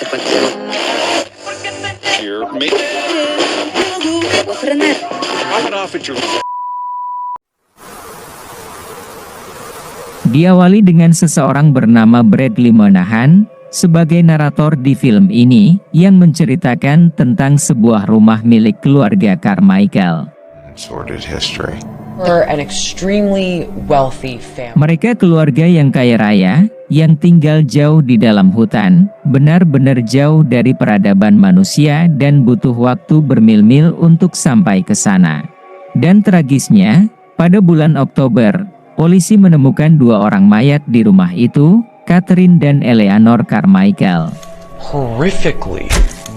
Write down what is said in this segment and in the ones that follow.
cepat jawab. Benar. Diawali dengan seseorang bernama Bradley Moynahan sebagai narator di film ini yang menceritakan tentang sebuah rumah milik keluarga Carmichael. Sordid history. We're an extremely wealthy family. Mereka keluarga yang kaya raya, yang tinggal jauh di dalam hutan, benar-benar jauh dari peradaban manusia dan butuh waktu bermil-mil untuk sampai ke sana. Dan tragisnya, pada bulan Oktober, polisi menemukan 2 orang mayat di rumah itu, Catherine dan Eleanor Carmichael. Horrifically.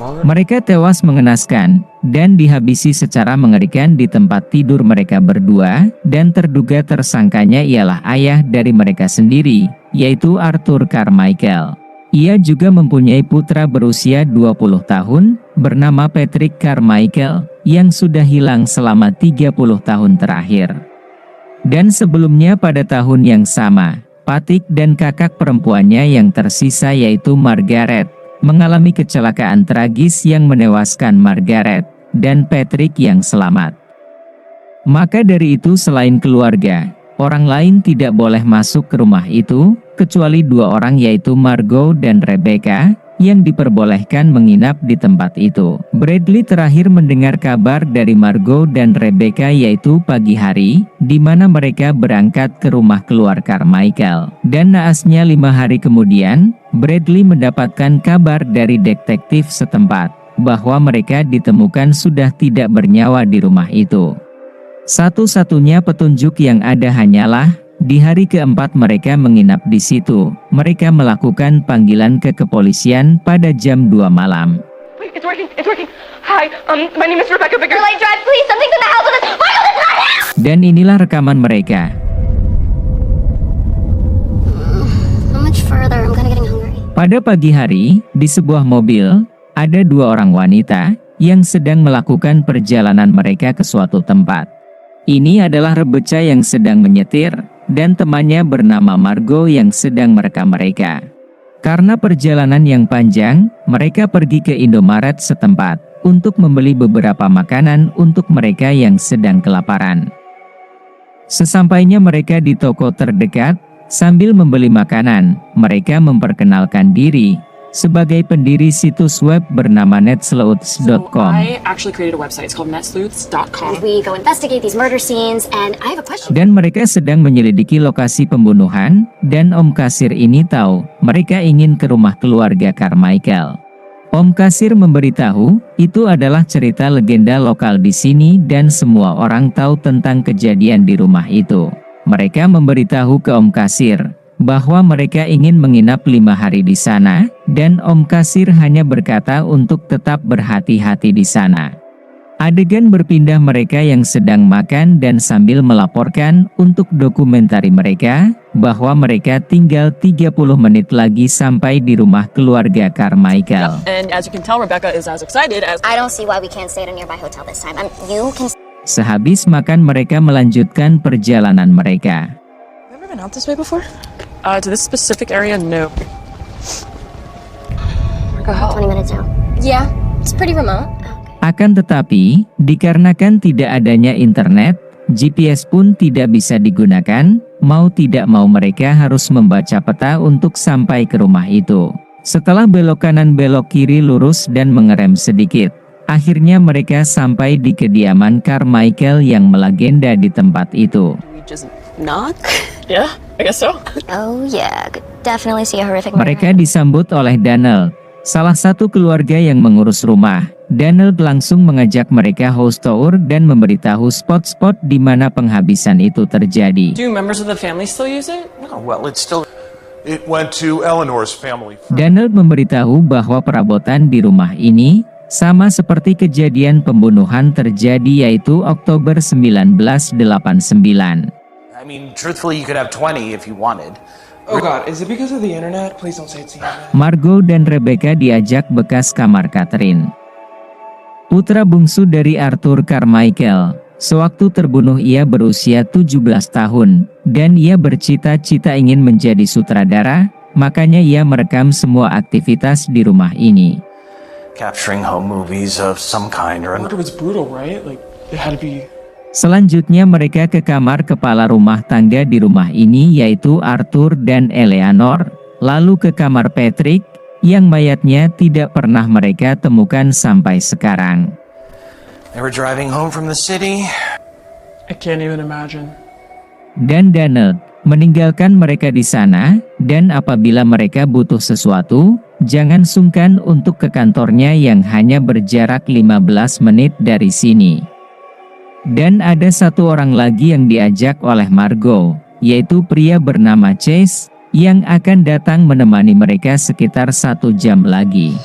Mereka tewas mengenaskan, dan dihabisi secara mengerikan di tempat tidur mereka berdua, dan terduga tersangkanya ialah ayah dari mereka sendiri, yaitu Arthur Carmichael. Ia juga mempunyai putra berusia 20 tahun, bernama Patrick Carmichael, yang sudah hilang selama 30 tahun terakhir. Dan sebelumnya pada tahun yang sama, Patrick dan kakak perempuannya yang tersisa yaitu Margaret, mengalami kecelakaan tragis yang menewaskan Margaret, dan Patrick yang selamat. Maka dari itu selain keluarga, orang lain tidak boleh masuk ke rumah itu, kecuali 2 orang yaitu Margot dan Rebecca, yang diperbolehkan menginap di tempat itu. Bradley terakhir mendengar kabar dari Margot dan Rebecca yaitu pagi hari, di mana mereka berangkat ke rumah keluar Carmichael. Dan naasnya 5 hari kemudian, Bradley mendapatkan kabar dari detektif setempat, bahwa mereka ditemukan sudah tidak bernyawa di rumah itu. Satu-satunya petunjuk yang ada hanyalah, di hari keempat mereka menginap di situ, mereka melakukan panggilan ke kepolisian pada jam 2 malam. Wait, it's working, it's working. Hi, my name is Rebecca Biggers. Light drive, please, something's in the house with us. Michael, it's not here! Dan inilah rekaman mereka. How much further? I'm kinda getting hungry. Pada pagi hari, di sebuah mobil, ada 2 orang wanita, yang sedang melakukan perjalanan mereka ke suatu tempat. Ini adalah Rebecca yang sedang menyetir, dan temannya bernama Margot yang sedang merekam mereka. Karena perjalanan yang panjang, mereka pergi ke Indomaret setempat, untuk membeli beberapa makanan untuk mereka yang sedang kelaparan. Sesampainya mereka di toko terdekat, sambil membeli makanan, mereka memperkenalkan diri sebagai pendiri situs web bernama netsleuths.com. I actually created a website, it's called netsleuths.com. We go investigate these murder scenes, and I have a question. Dan mereka sedang menyelidiki lokasi pembunuhan, dan Om Kasir ini tahu, mereka ingin ke rumah keluarga Carmichael. Om Kasir memberitahu, itu adalah cerita legenda lokal di sini dan semua orang tahu tentang kejadian di rumah itu. Mereka memberitahu ke Om Kasir, bahwa mereka ingin menginap 5 hari di sana, dan Om Kasir hanya berkata untuk tetap berhati-hati di sana. Adegan berpindah mereka yang sedang makan dan sambil melaporkan untuk dokumentari mereka, bahwa mereka tinggal 30 menit lagi sampai di rumah keluarga Carmichael. And as you can tell, Rebecca is as excited as... I don't see why we can't stay at a nearby hotel this time. You can. Sehabis makan mereka melanjutkan perjalanan mereka. Have you ever been out this way before? To this specific area, no. Go 20 minutes out. Yeah, it's pretty remote. Akan tetapi, dikarenakan tidak adanya internet, GPS pun tidak bisa digunakan, mau tidak mau mereka harus membaca peta untuk sampai ke rumah itu. Setelah belok kanan belok kiri lurus dan mengerem sedikit, akhirnya mereka sampai di kediaman Carmichael yang melegenda di tempat itu. We just knock? Yeah, I guess so. Oh yeah, could definitely see a horrific murder. Mereka disambut oleh Donald, salah satu keluarga yang mengurus rumah. Donald langsung mengajak mereka host tour dan memberitahu spot-spot di mana penghabisan itu terjadi. Do members of the family still use it? Oh, well, it went to Eleanor's family. Donald memberitahu bahwa perabotan di rumah ini sama seperti kejadian pembunuhan terjadi yaitu Oktober 1989. I mean, truthfully, you could have 20 if you wanted. Oh God, is it because of the internet? Please don't say it's the internet. Margot dan Rebecca diajak bekas kamar Catherine. Putra bungsu dari Arthur Carmichael, sewaktu terbunuh ia berusia 17 tahun, dan ia bercita-cita ingin menjadi sutradara, makanya ia merekam semua aktivitas di rumah ini. Capturing home movies of some kind or I wonder another. if it's brutal, right? Like, it had to be. Selanjutnya mereka ke kamar kepala rumah tangga di rumah ini yaitu Arthur dan Eleanor, lalu ke kamar Patrick, yang mayatnya tidak pernah mereka temukan sampai sekarang. They were driving home from the city. I can't even imagine. Dan Donald meninggalkan mereka di sana, dan apabila mereka butuh sesuatu, jangan sungkan untuk ke kantornya yang hanya berjarak 15 menit dari sini. Dan ada satu orang lagi yang diajak oleh Margot, yaitu pria bernama Chase, yang akan datang menemani mereka sekitar 1 jam lagi.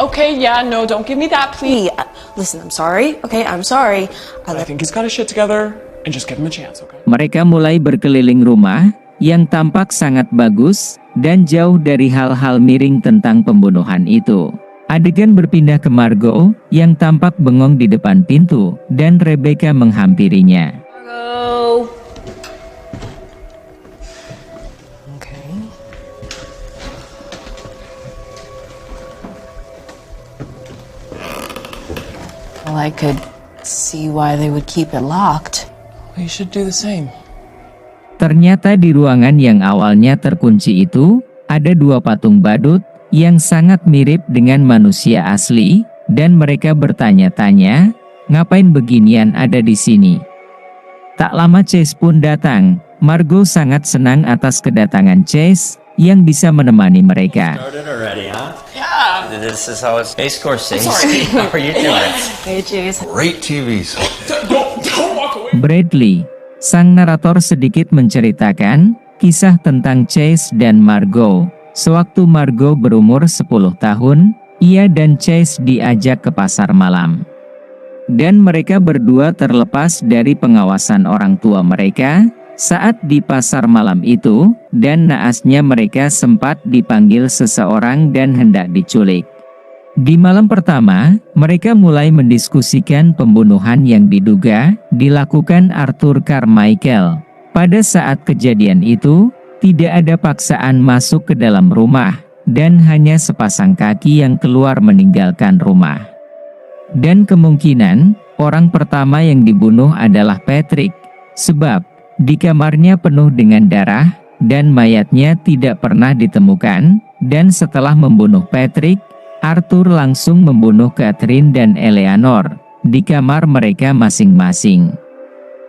Okay, yeah, no, don't give me that, please. Listen, I'm sorry. Okay, I'm sorry. I think he's got his shit together, and just give him a chance, okay? Mereka mulai berkeliling rumah, yang tampak sangat bagus, dan jauh dari hal-hal miring tentang pembunuhan itu. Adegan berpindah ke Margot, yang tampak bengong di depan pintu, dan Rebecca menghampirinya. Margot. Okay. Well, I could see why they would keep it locked. You should do the same. Ternyata di ruangan yang awalnya terkunci itu, ada 2 patung badut, yang sangat mirip dengan manusia asli, dan mereka bertanya-tanya, ngapain beginian ada di sini? Tak lama Chase pun datang. Margot sangat senang atas kedatangan Chase, yang bisa menemani mereka. Started already, huh? Yeah. This is how it's. Hey, Scorsese. How are you doing? Hey, Chase. Great TVs. Don't walk away. Bradley, sang narator sedikit menceritakan kisah tentang Chase dan Margot. Sewaktu Margot berumur 10 tahun, ia dan Chase diajak ke pasar malam. Dan mereka berdua terlepas dari pengawasan orang tua mereka saat di pasar malam itu, dan naasnya mereka sempat dipanggil seseorang dan hendak diculik. Di malam pertama, mereka mulai mendiskusikan pembunuhan yang diduga dilakukan Arthur Carmichael. Pada saat kejadian itu, tidak ada paksaan masuk ke dalam rumah, dan hanya sepasang kaki yang keluar meninggalkan rumah. Dan kemungkinan, orang pertama yang dibunuh adalah Patrick, sebab di kamarnya penuh dengan darah, dan mayatnya tidak pernah ditemukan, dan setelah membunuh Patrick, Arthur langsung membunuh Catherine dan Eleanor, di kamar mereka masing-masing.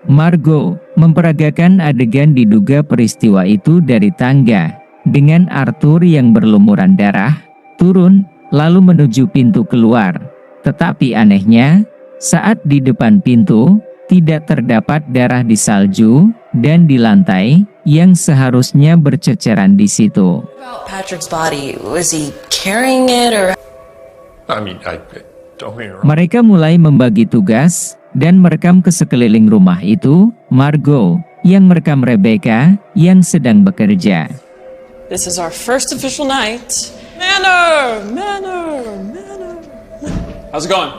Margot memperagakan adegan diduga peristiwa itu dari tangga, dengan Arthur yang berlumuran darah, turun, lalu menuju pintu keluar. Tetapi anehnya, saat di depan pintu, tidak terdapat darah di salju, dan di lantai, yang seharusnya berceceran di situ. About Patrick's body, was he carrying it or? I mean, don't get me wrong. Mereka mulai membagi tugas, dan merekam ke sekeliling rumah itu, Margot, yang merekam Rebecca, yang sedang bekerja. This is our first official night. Manor! Manor! Manor! How's it going?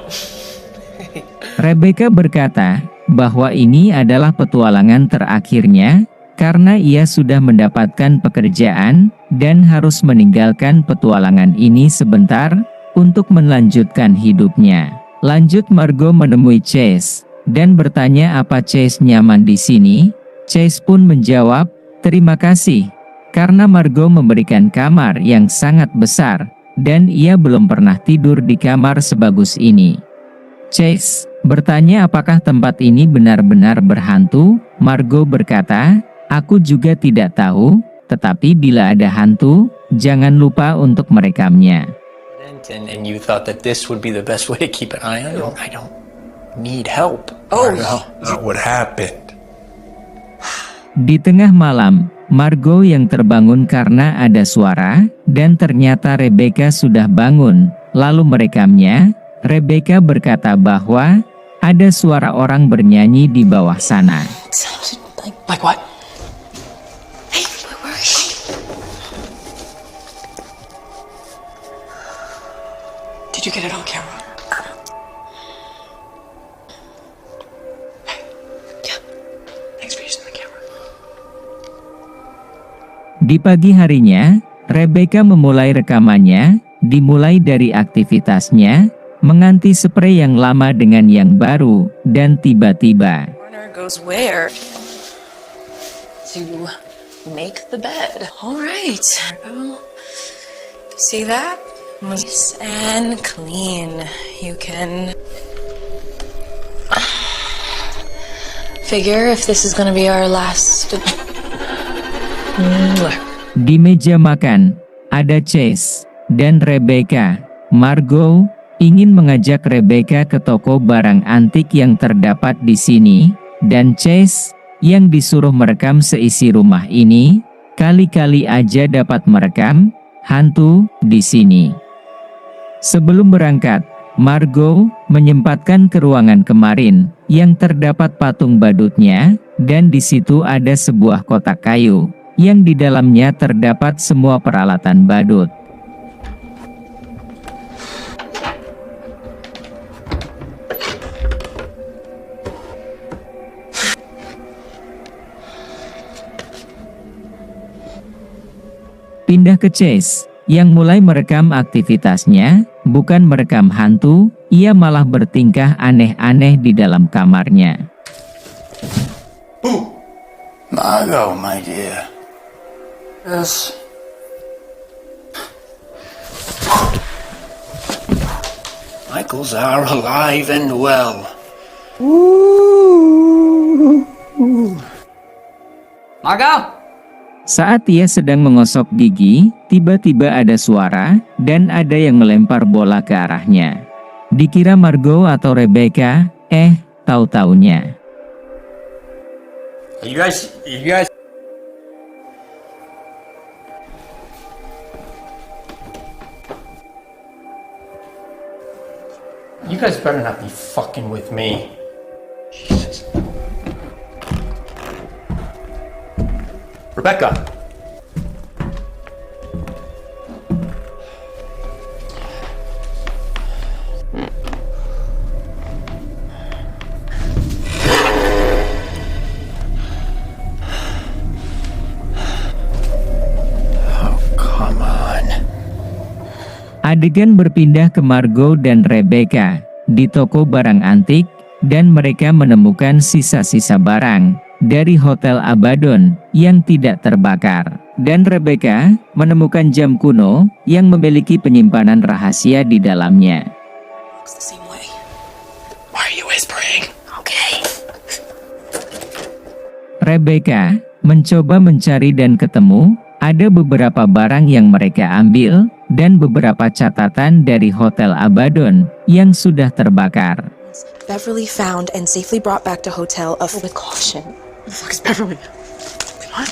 Rebecca berkata, bahwa ini adalah petualangan terakhirnya, karena ia sudah mendapatkan pekerjaan, dan harus meninggalkan petualangan ini sebentar, untuk melanjutkan hidupnya. Lanjut Margot menemui Chase, dan bertanya apa Chase nyaman di sini. Chase pun menjawab, terima kasih, karena Margot memberikan kamar yang sangat besar, dan ia belum pernah tidur di kamar sebagus ini. Chase bertanya apakah tempat ini benar-benar berhantu. Margot berkata, aku juga tidak tahu, tetapi bila ada hantu, jangan lupa untuk merekamnya. And you thought that this would be the best way to keep an eye on it? I don't need help. Not what happened. Di tengah malam, Margot yang terbangun karena ada suara, dan ternyata Rebecca sudah bangun, lalu merekamnya. Rebecca berkata bahwa ada suara orang bernyanyi di bawah sana. Like what? Hey, where is she? Did you get it on camera? Hey. Yeah. Thanks for using the camera. Di pagi harinya, Rebecca memulai rekamannya, dimulai dari aktivitasnya, mengganti spray yang lama dengan yang baru, dan tiba-tiba Warner goes where? To make the bed. All right. See that? Nice and clean. You can figure if this is gonna be our last. Di meja makan, ada Chase dan Rebecca. Margot ingin mengajak Rebecca ke toko barang antik yang terdapat di sini, dan Chase yang disuruh merekam seisi rumah ini, kali-kali aja dapat merekam hantu di sini. Sebelum berangkat, Margot menyempatkan ke ruangan kemarin yang terdapat patung badutnya, dan di situ ada sebuah kotak kayu yang di dalamnya terdapat semua peralatan badut. Pindah ke Chase, yang mulai merekam aktivitasnya, bukan merekam hantu, ia malah bertingkah aneh-aneh di dalam kamarnya. Margot, my dear. Yes. Michaels are alive and well. Margot! Saat ia sedang mengosok gigi, tiba-tiba ada suara, dan ada yang melempar bola ke arahnya. Dikira Margot atau Rebecca, tahu-taunya. You guys. You guys better not be fucking with me. Jesus. Rebecca. Adegan berpindah ke Margot dan Rebecca di toko barang antik, dan mereka menemukan sisa-sisa barang dari Hotel Abaddon yang tidak terbakar. Dan Rebecca menemukan jam kuno yang memiliki penyimpanan rahasia di dalamnya. It's the same way. Why are you whispering? Okay. Rebecca mencoba mencari dan ketemu, ada beberapa barang yang mereka ambil, dan beberapa catatan dari Hotel Abaddon yang sudah terbakar. Beverly found and safely brought back to hotel with caution. Who the fuck is Beverly? What?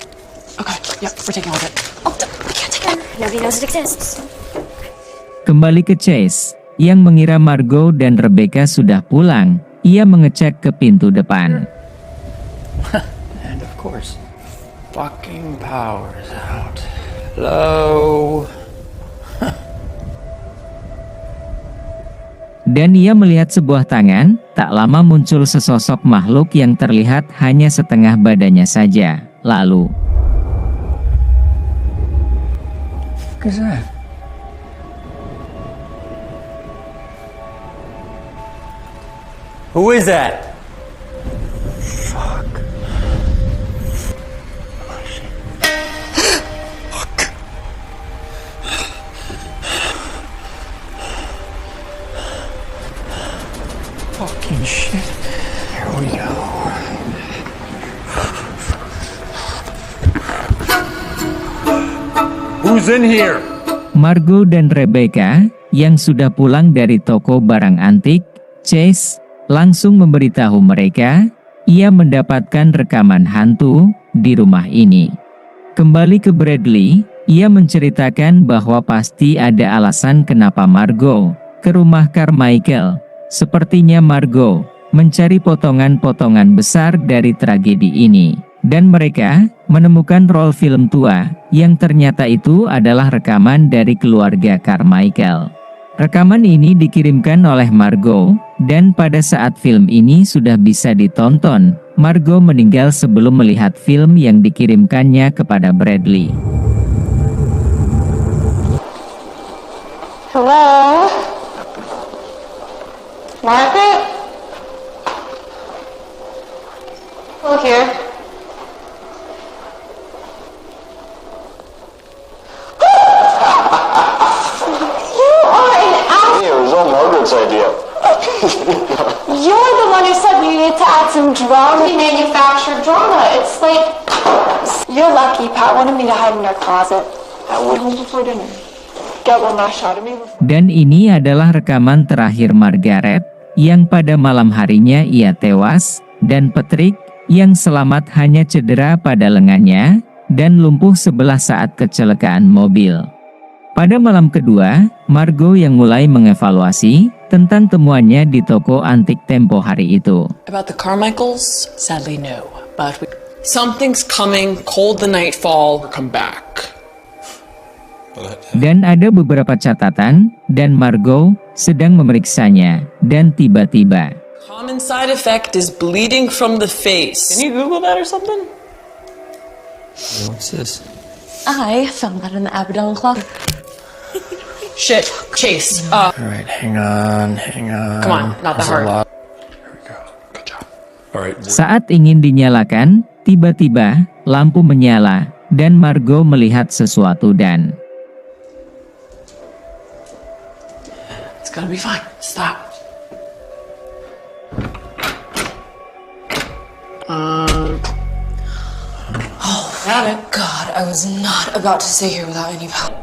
Okay, yep, we're taking all of it. Oh, we can't take it. Nobody knows it exists. Kembali ke Chase, yang mengira Margot dan Rebecca sudah pulang. Ia mengecek ke pintu depan. And of course, fucking power's out. Hello. Dan ia melihat sebuah tangan, tak lama muncul sesosok makhluk yang terlihat hanya setengah badannya saja. Lalu, What is that? Who is that? Fuck. Oh, shit. Fuck. Fucking shit. Here we go. Who's in here? Margot dan Rebecca, yang sudah pulang dari toko barang antik, Chase langsung memberitahu mereka, ia mendapatkan rekaman hantu di rumah ini. Kembali ke Bradley, ia menceritakan bahwa pasti ada alasan kenapa Margot ke rumah Carmichael. Sepertinya Margot mencari potongan-potongan besar dari tragedi ini. Dan mereka menemukan roll film tua, yang ternyata itu adalah rekaman dari keluarga Carmichael. Rekaman ini dikirimkan oleh Margot, dan pada saat film ini sudah bisa ditonton, Margot meninggal sebelum melihat film yang dikirimkannya kepada Bradley. Hello? Margaret? Look here. You are an ass. It was all Margaret's idea. You're the one who said we need to add some drama. We manufacture drama. It's like, you're lucky. Pat wanted me to hide in her closet. I went home before dinner. Get one last shot of me before. Dan ini adalah rekaman terakhir Margaret, yang pada malam harinya ia tewas, dan Patrick, yang selamat hanya cedera pada lengannya, dan lumpuh sebelah saat kecelakaan mobil. Pada malam kedua, Margot yang mulai mengevaluasi tentang temuannya di toko antik tempo hari itu. About the Carmichaels? Sadly, no. But something's coming, cold the nightfall. Come back. Dan ada beberapa catatan, dan Margot sedang memeriksanya, dan tiba-tiba Common side effect is bleeding from the face. Can you Google that or something? What's this? I found that in the Abaddon closet. Shit, Chase. All right, hang on. Come on, not that There's a hard. lot. Here we go. Good job. All right. saat ingin dinyalakan, tiba-tiba lampu menyala, dan Margot melihat sesuatu dan It's gonna be fine. Stop. Got it. God, I was not about to stay here without any help.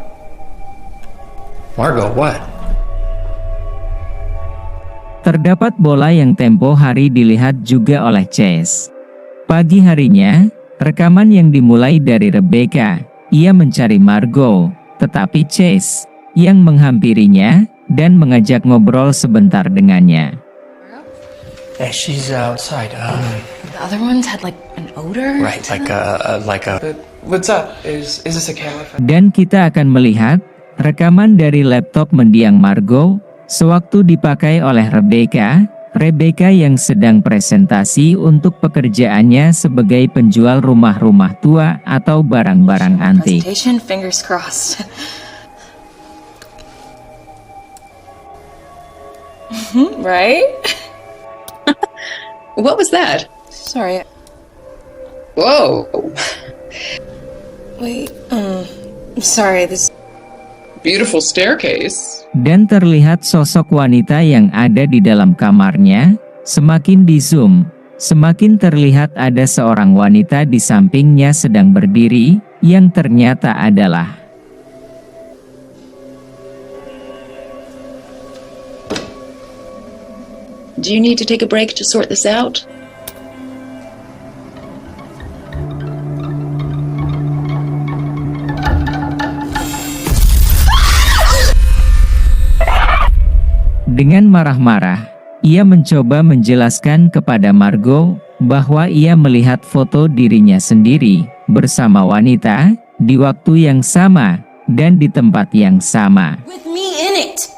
Margot, what? terdapat bola yang tempo hari dilihat juga oleh Chase. Pagi harinya, rekaman yang dimulai dari Rebecca, ia mencari Margot, tetapi Chase yang menghampirinya dan mengajak ngobrol sebentar dengannya. Hey, she's outside. The other ones had like an odor. Right, like a. What's up? Is this a camera? Dan kita akan melihat rekaman dari laptop mendiang Margot sewaktu dipakai oleh Rebecca yang sedang presentasi untuk pekerjaannya sebagai penjual rumah-rumah tua atau barang-barang antik. Presentation, fingers crossed. Right? What was that? Sorry. Whoa. Wait, sorry, this... Beautiful staircase. Dan terlihat sosok wanita yang ada di dalam kamarnya, semakin di zoom, semakin terlihat ada seorang wanita di sampingnya sedang berdiri, yang ternyata adalah Do you need to take a break to sort this out? Dengan marah-marah, ia mencoba menjelaskan kepada Margot bahwa ia melihat foto dirinya sendiri bersama wanita di waktu yang sama dan di tempat yang sama. With me in it.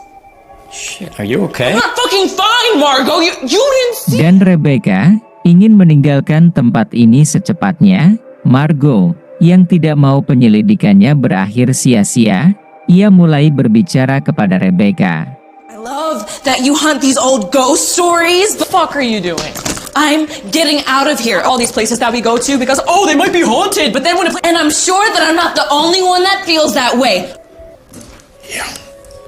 Shit, are you okay? I'm not fucking fine, Margot. You didn't see. Dan Rebecca ingin meninggalkan tempat ini secepatnya. Margot, yang tidak mau penyelidikannya berakhir sia-sia, ia mulai berbicara kepada Rebecca. I love that you hunt these old ghost stories. The fuck are you doing? I'm getting out of here. All these places that we go to because they might be haunted. But then and I'm sure that I'm not the only one that feels that way.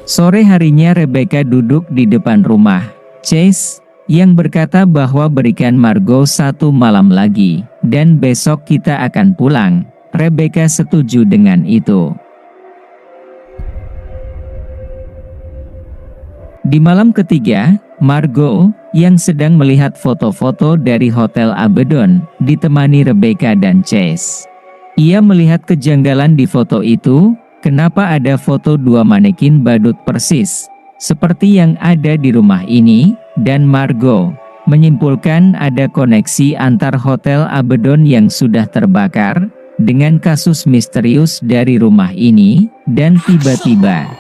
Sore harinya Rebecca duduk di depan rumah Chase, yang berkata bahwa berikan Margot 1 malam lagi, dan besok kita akan pulang. Rebecca setuju dengan itu. Di malam ketiga, Margot, yang sedang melihat foto-foto dari Hotel Abaddon, ditemani Rebecca dan Chase. Ia melihat kejanggalan di foto itu. Kenapa ada foto 2 manekin badut persis seperti yang ada di rumah ini, dan Margot menyimpulkan ada koneksi antar Hotel Abaddon yang sudah terbakar dengan kasus misterius dari rumah ini, dan tiba-tiba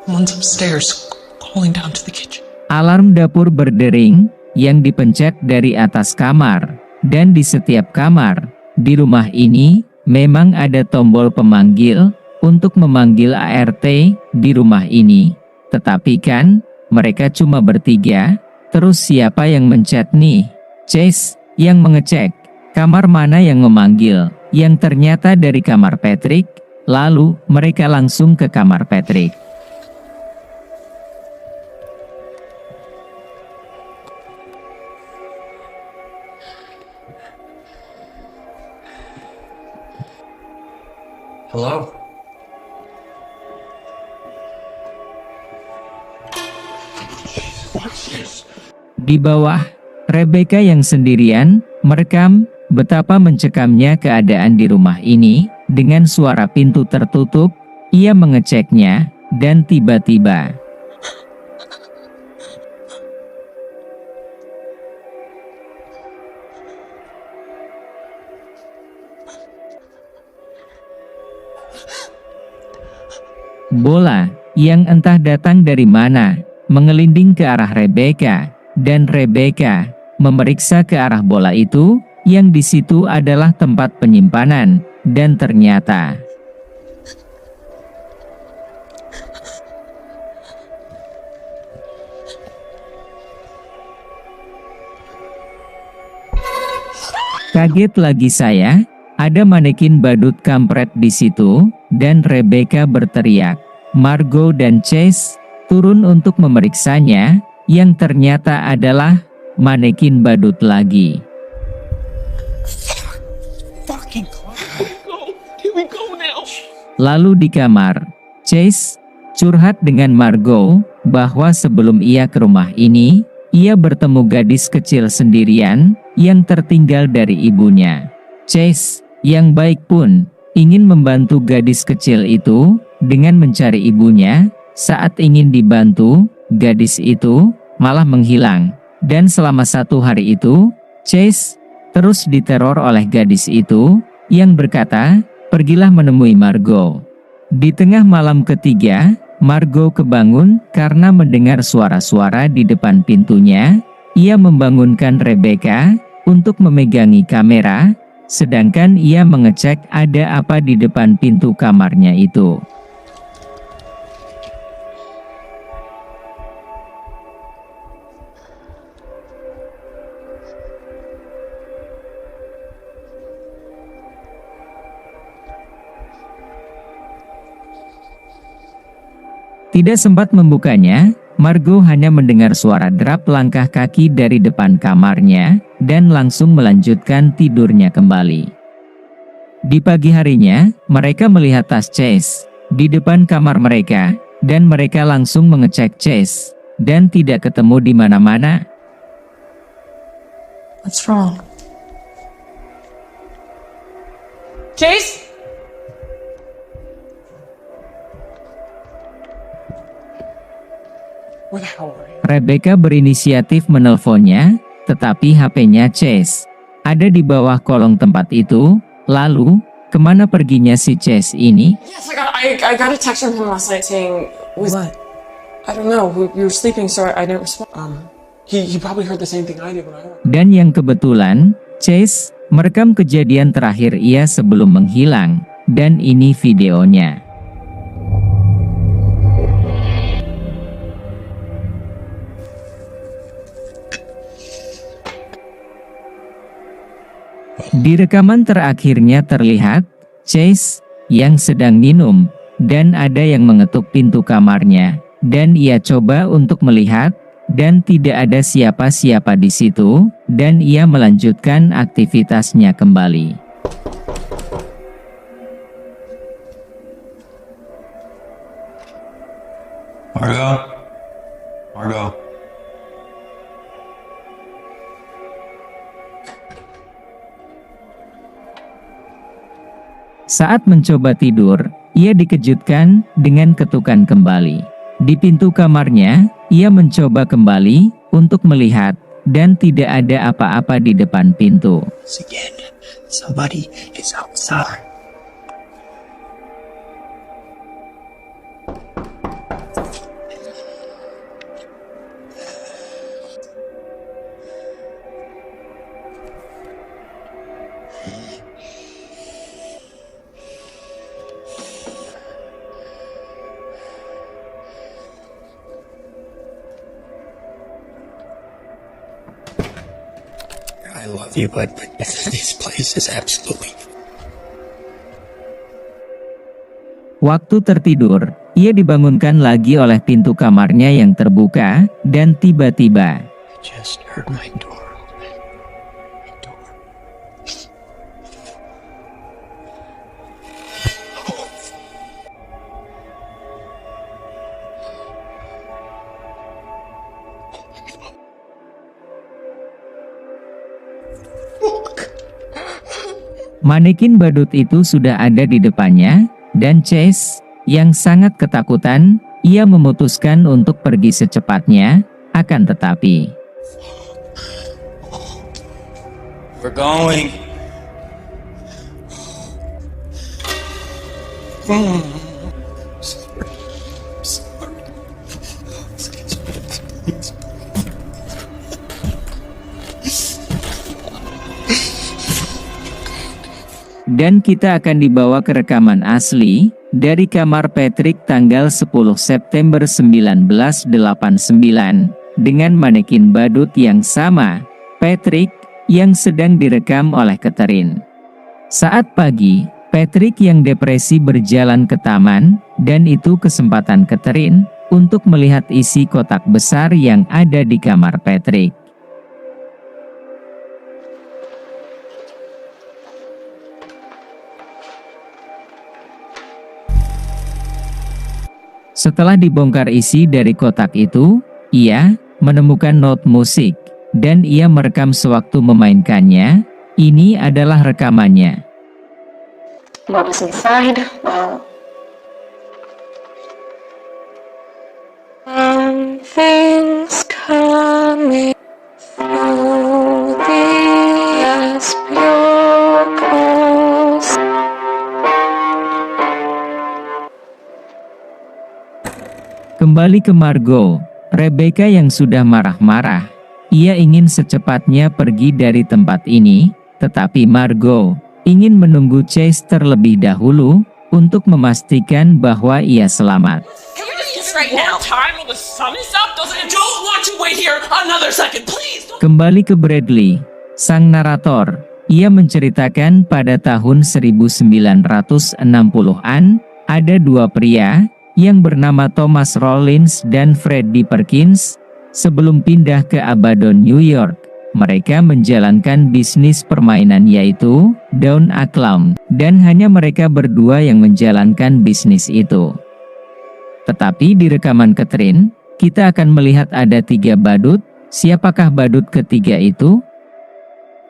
Someone's upstairs, calling down to the kitchen. alarm dapur berdering yang dipencet dari atas kamar, dan di setiap kamar di rumah ini Memang ada tombol pemanggil untuk memanggil ART di rumah ini. Tetapi kan, mereka cuma bertiga. Terus siapa yang mencet nih? Chase yang mengecek kamar mana yang memanggil, yang ternyata dari kamar Patrick. Lalu mereka langsung ke kamar Patrick. Hello? Di bawah, Rebecca yang sendirian merekam betapa mencekamnya keadaan di rumah ini. Dengan suara pintu tertutup, ia mengeceknya, dan tiba-tiba bola yang entah datang dari mana mengelinding ke arah Rebecca, dan Rebecca memeriksa ke arah bola itu, yang di situ adalah tempat penyimpanan, dan ternyata kaget lagi saya, ada manekin badut kampret di situ, dan Rebecca berteriak. Margot dan Chase turun untuk memeriksanya, yang ternyata adalah manekin badut lagi. Lalu di kamar, Chase curhat dengan Margot bahwa sebelum ia ke rumah ini, ia bertemu gadis kecil sendirian yang tertinggal dari ibunya. Chase yang baik pun ingin membantu gadis kecil itu dengan mencari ibunya. Saat ingin dibantu, gadis itu malah menghilang. Dan selama 1 hari itu, Chase terus diteror oleh gadis itu yang berkata, "Pergilah menemui Margot." Di tengah malam ketiga, Margot kebangun karena mendengar suara-suara di depan pintunya. Ia membangunkan Rebecca untuk memegangi kamera, sedangkan ia mengecek ada apa di depan pintu kamarnya itu. Tidak sempat membukanya, Margot hanya mendengar suara derap langkah kaki dari depan kamarnya, dan langsung melanjutkan tidurnya kembali. Di pagi harinya, mereka melihat tas Chase di depan kamar mereka, dan mereka langsung mengecek Chase, dan tidak ketemu di mana-mana. What's wrong? Chase? Where the hell are you? Rebecca berinisiatif menelponnya, tetapi HP-nya Chase ada di bawah kolong tempat itu. Lalu, kemana perginya si Chase ini? Yes, I got a text from him last night saying... What? I don't know, we were sleeping so I didn't respond. He probably heard the same thing I did when I woke up. Dan yang kebetulan, Chase merekam kejadian terakhir ia sebelum menghilang, dan ini videonya. Di rekaman terakhirnya terlihat Chase yang sedang minum, dan ada yang mengetuk pintu kamarnya, dan ia coba untuk melihat, dan tidak ada siapa-siapa di situ, dan ia melanjutkan aktivitasnya kembali. Margot? Margot? Saat mencoba tidur, ia dikejutkan dengan ketukan kembali. Di pintu kamarnya, ia mencoba kembali untuk melihat, dan tidak ada apa-apa di depan pintu. Again, somebody is outside. I love you, but this place is absolutely. Waktu tertidur, ia dibangunkan lagi oleh pintu kamarnya yang terbuka, dan tiba-tiba, I just heard my door open. My door. manekin badut itu sudah ada di depannya, dan Chase, yang sangat ketakutan, ia memutuskan untuk pergi secepatnya, akan tetapi, We're going. dan kita akan dibawa ke rekaman asli, dari kamar Patrick tanggal 10 September 1989, dengan manekin badut yang sama, Patrick, yang sedang direkam oleh Catherine. Saat pagi, Patrick yang depresi berjalan ke taman, dan itu kesempatan Catherine, untuk melihat isi kotak besar yang ada di kamar Patrick. Setelah dibongkar isi dari kotak itu, ia menemukan not musik, dan ia merekam sewaktu memainkannya. Ini adalah rekamannya. What was inside? Things coming through the spiracles. Kembali ke Margot, Rebecca yang sudah marah-marah. Ia ingin secepatnya pergi dari tempat ini, tetapi Margot ingin menunggu Chase terlebih dahulu untuk memastikan bahwa ia selamat. Can we just right now? Time when the sun is up, doesn't it? Don't want to wait here another second, please. Kembali ke Bradley, sang narator. Ia menceritakan pada tahun 1960-an, ada dua pria yang bernama Thomas Rollins dan Freddie Perkins, sebelum pindah ke Abaddon, New York. Mereka menjalankan bisnis permainan yaitu Down a Clown, dan hanya mereka berdua yang menjalankan bisnis itu. Tetapi di rekaman Catherine, kita akan melihat ada 3 badut. Siapakah badut ketiga itu?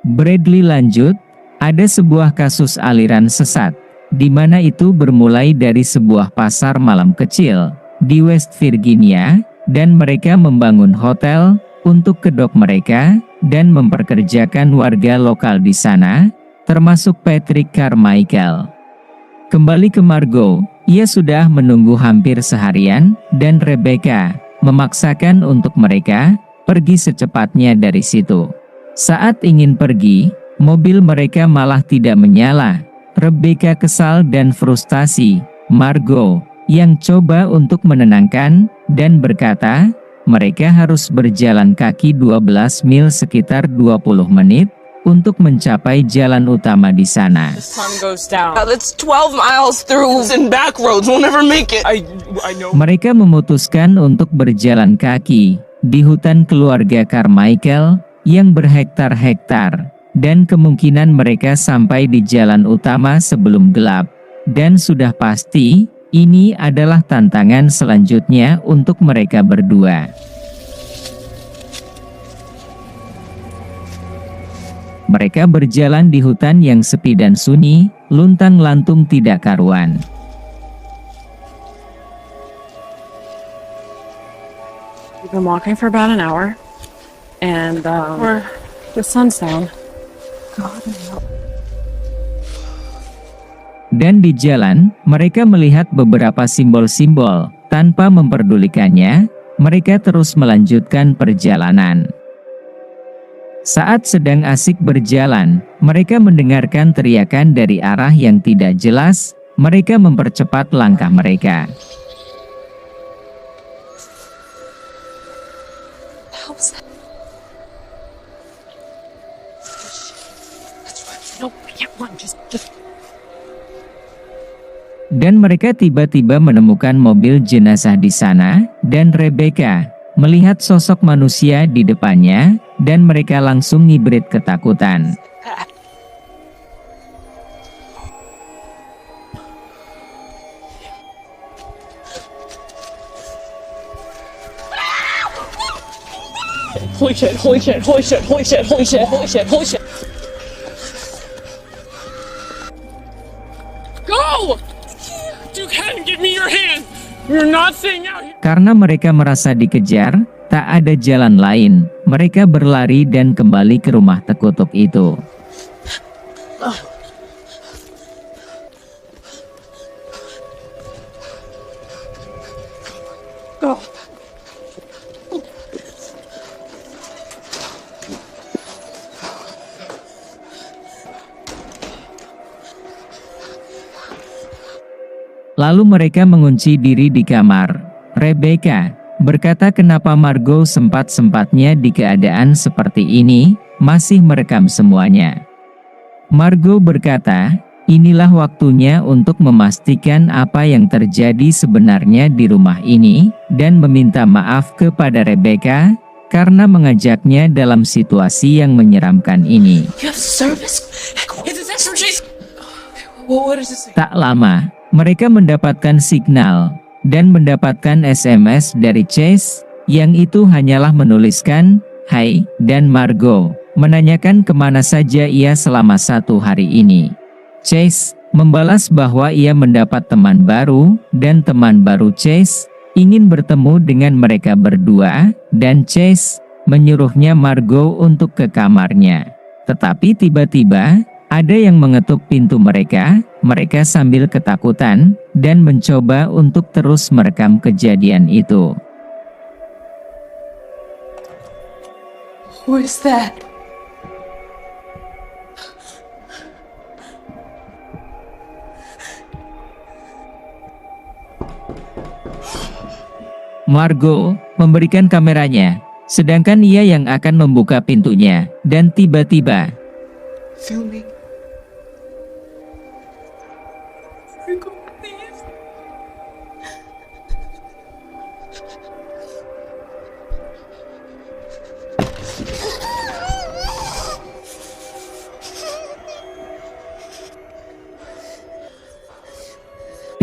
Bradley lanjut, ada sebuah kasus aliran sesat, di mana itu bermulai dari sebuah pasar malam kecil di West Virginia, dan mereka membangun hotel untuk kedok mereka dan memperkerjakan warga lokal di sana, termasuk Patrick Carmichael. Kembali ke Margot, ia sudah menunggu hampir seharian, dan Rebecca memaksakan untuk mereka pergi secepatnya dari situ. Saat ingin pergi, mobil mereka malah tidak menyala. Rebecca kesal dan frustasi. Margot yang coba untuk menenangkan dan berkata, mereka harus berjalan kaki 12 mil sekitar 20 menit untuk mencapai jalan utama di sana. The sun goes down. That's 12 miles through and back roads. We'll never make it. I know. Mereka memutuskan untuk berjalan kaki di hutan keluarga Carmichael yang berhektar-hektar. Dan kemungkinan mereka sampai di jalan utama sebelum gelap. Dan sudah pasti, ini adalah tantangan selanjutnya untuk mereka berdua. Mereka berjalan di hutan yang sepi dan sunyi, luntang-lantung tidak karuan. We've been walking for about an hour, and the sun's down. Dan di jalan, mereka melihat beberapa simbol-simbol. Tanpa memperdulikannya, mereka terus melanjutkan perjalanan. Saat sedang asik berjalan, mereka mendengarkan teriakan dari arah yang tidak jelas. Mereka mempercepat langkah mereka. Dan mereka tiba-tiba menemukan mobil jenazah di sana, dan Rebecca melihat sosok manusia di depannya, dan mereka langsung ngibrit ketakutan. Holy shit, holy shit, holy shit, holy shit, holy shit, holy shit, holy shit. Go! You can't give me your hand. You're not staying out here. Karena mereka merasa dikejar, tak ada jalan lain. Mereka berlari dan kembali ke rumah terkutuk itu. Go. Lalu mereka mengunci diri di kamar. Rebecca berkata kenapa Margot sempat-sempatnya di keadaan seperti ini, masih merekam semuanya. Margot berkata, inilah waktunya untuk memastikan apa yang terjadi sebenarnya di rumah ini, dan meminta maaf kepada Rebecca, karena mengajaknya dalam situasi yang menyeramkan ini. You have service? Is this from Chase? What does this say? Tak lama, mereka mendapatkan signal, dan mendapatkan SMS dari Chase, yang itu hanyalah menuliskan, "Hai," dan Margot menanyakan kemana saja ia selama 1 hari ini. Chase membalas bahwa ia mendapat teman baru, dan teman baru Chase ingin bertemu dengan mereka berdua, dan Chase menyuruhnya Margot untuk ke kamarnya. Tetapi tiba-tiba, ada yang mengetuk pintu mereka sambil ketakutan, dan mencoba untuk terus merekam kejadian itu. Who is that? Margot memberikan kameranya, sedangkan ia yang akan membuka pintunya, dan tiba-tiba Filming.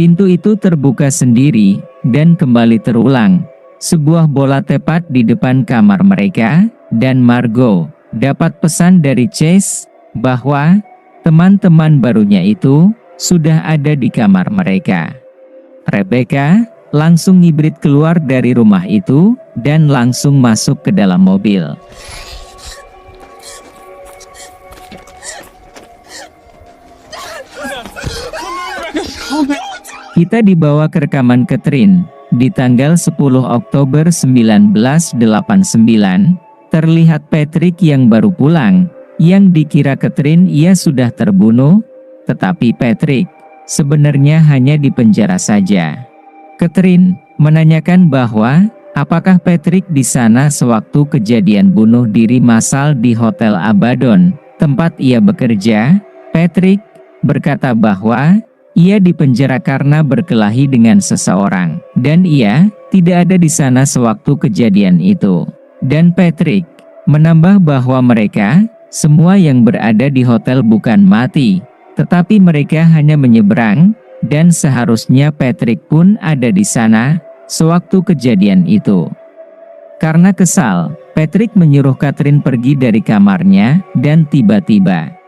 pintu itu terbuka sendiri, dan kembali terulang. Sebuah bola tepat di depan kamar mereka, dan Margot dapat pesan dari Chase bahwa teman-teman barunya itu sudah ada di kamar mereka. Rebecca langsung ngibrit keluar dari rumah itu, dan langsung masuk ke dalam mobil. Kita dibawa ke rekaman Catherine. Di tanggal 10 Oktober 1989, terlihat Patrick yang baru pulang, yang dikira Catherine ia sudah terbunuh, tetapi Patrick sebenarnya hanya di penjara saja. Catherine menanyakan bahwa, apakah Patrick di sana sewaktu kejadian bunuh diri massal di Hotel Abaddon, tempat ia bekerja. Patrick berkata bahwa ia dipenjara karena berkelahi dengan seseorang, dan ia tidak ada di sana sewaktu kejadian itu. Dan Patrick menambah bahwa mereka semua yang berada di hotel bukan mati, tetapi mereka hanya menyeberang, dan seharusnya Patrick pun ada di sana sewaktu kejadian itu. Karena kesal, Patrick menyuruh Catherine pergi dari kamarnya, dan tiba-tiba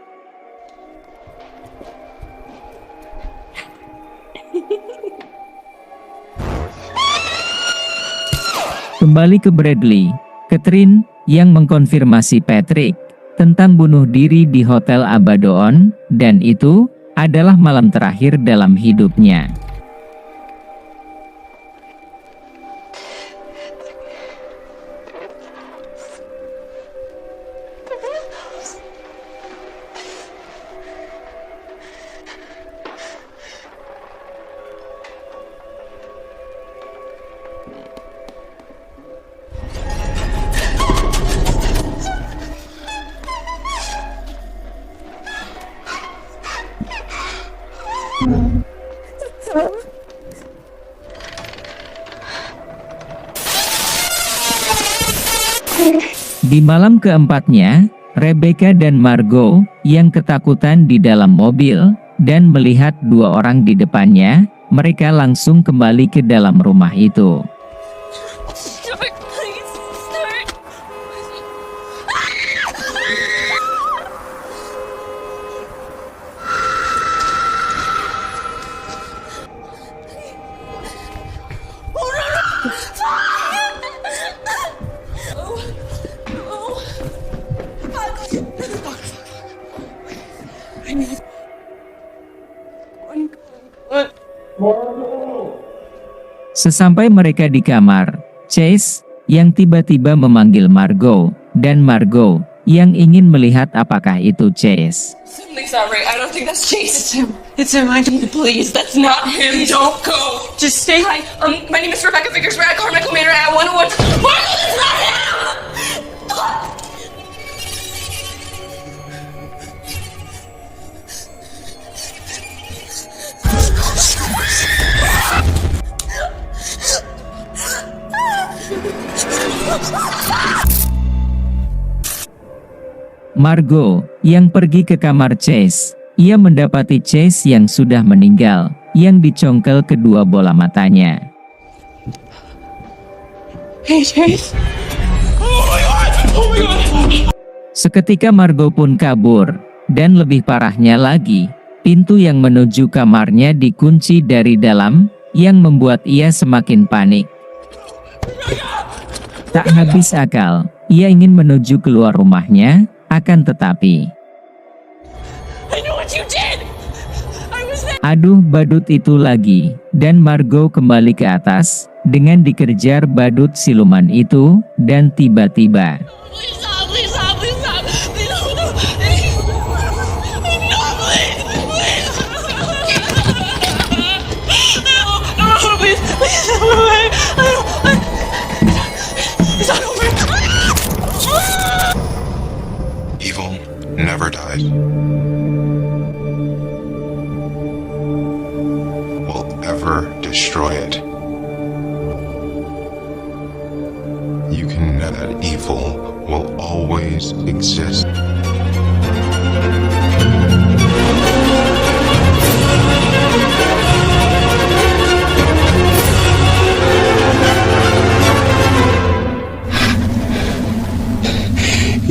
kembali ke Bradley. Catherine yang mengkonfirmasi Patrick tentang bunuh diri di Hotel Abaddon, dan itu adalah malam terakhir dalam hidupnya. Di malam keempatnya, Rebecca dan Margot yang ketakutan di dalam mobil dan melihat dua orang di depannya, mereka langsung kembali ke dalam rumah itu. Sesampai mereka di kamar, Chase yang tiba-tiba memanggil Margot, dan Margot yang ingin melihat apakah itu Chase. Something's not right. I don't think that's Chase. It's him. It's him. Please, that's not him. Don't go. Just stay. Hi. My name is Rebecca Vickers. We're at Carmichael Manor at 101. Margot, that's not him. Margot yang pergi ke kamar Chase, ia mendapati Chase yang sudah meninggal, yang dicongkel kedua bola matanya. Hey, Chase. Oh my God. Oh my God. Seketika Margot pun kabur, dan lebih parahnya lagi, pintu yang menuju kamarnya dikunci dari dalam, yang membuat ia semakin panik. Tak habis akal, ia ingin menuju keluar rumahnya, akan tetapi aduh badut itu lagi, dan Margot kembali ke atas, dengan dikejar badut siluman itu, dan tiba-tiba Evil never dies. Will ever destroy it. You can know that evil will always exist.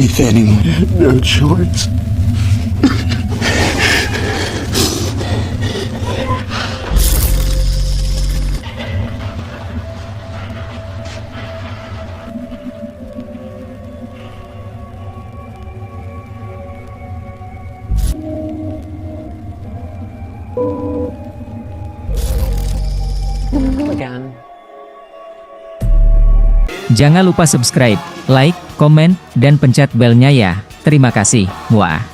If anyone had no choice. Again. Jangan lupa subscribe, like, komen, dan pencet belnya ya. Terima kasih. Wah.